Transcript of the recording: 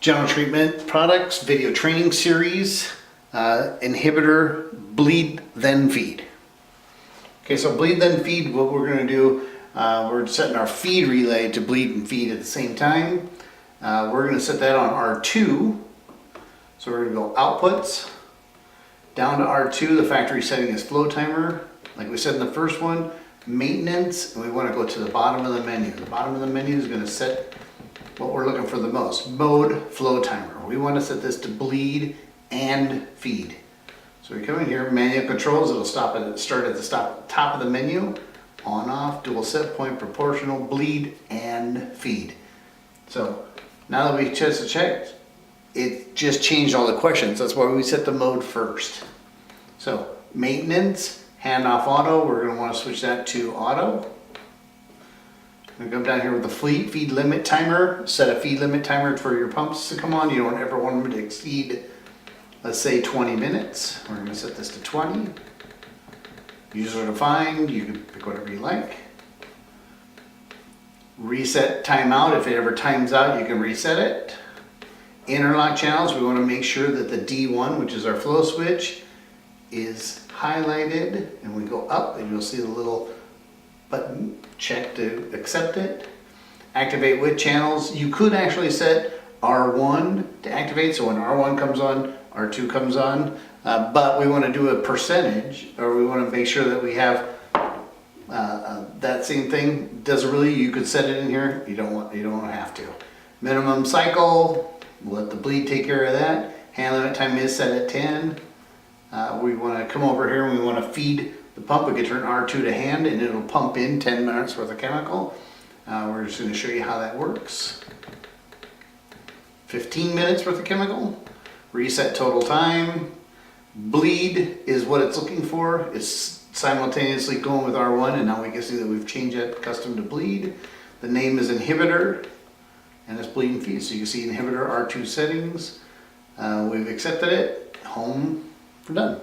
General treatment products, video training series, inhibitor, bleed, then feed. Okay, so bleed, then feed, what we're going to do, we're setting our feed relay to bleed and feed at the same time. We're going to set that on R2. So we're going to go outputs, down to R2, the factory setting is flow timer. Like we said in the first one, maintenance, and we want to go to the bottom of the menu. The bottom of the menu is going to set what we're looking for the most. Mode, flow timer. We want to set this to bleed and feed. So we come in here, manual controls, it'll start at the top of the menu. On, off, dual set point, proportional, bleed, and feed. So now that we just checked, it just changed all the questions. That's why we set the mode first. So maintenance, handoff auto, we're going to want to switch that to auto. I'm going to come down here with the feed limit timer. Set a feed limit timer for your pumps to come on. You don't ever want them to exceed, let's say, 20 minutes. We're going to set this to 20. User defined, you can pick whatever you like. Reset timeout, if it ever times out, you can reset it. Interlock channels, we want to make sure that the D1, which is our flow switch, is highlighted, and we go up and you'll see the little button, check to accept it. Activate with channels, you could actually set R1 to activate, so when R1 comes on, R2 comes on, but we want to do a percentage, or we want to make sure that we have that same thing. Doesn't really, you could set it in here, you don't have to. Minimum cycle, we'll let the bleed take care of that. Hand limit time is set at 10. We want to come over here and we want to feed the pump. We can turn R2 to hand and it'll pump in 10 minutes worth of chemical. We're just going to show you how that works. 15 minutes worth of chemical. Reset total time. Bleed is what it's looking for. It's simultaneously going with R1, and now we can see that we've changed it custom to bleed. The name is inhibitor, and it's bleed and feed. So you can see inhibitor R2 settings. We've accepted it. Home, we're done.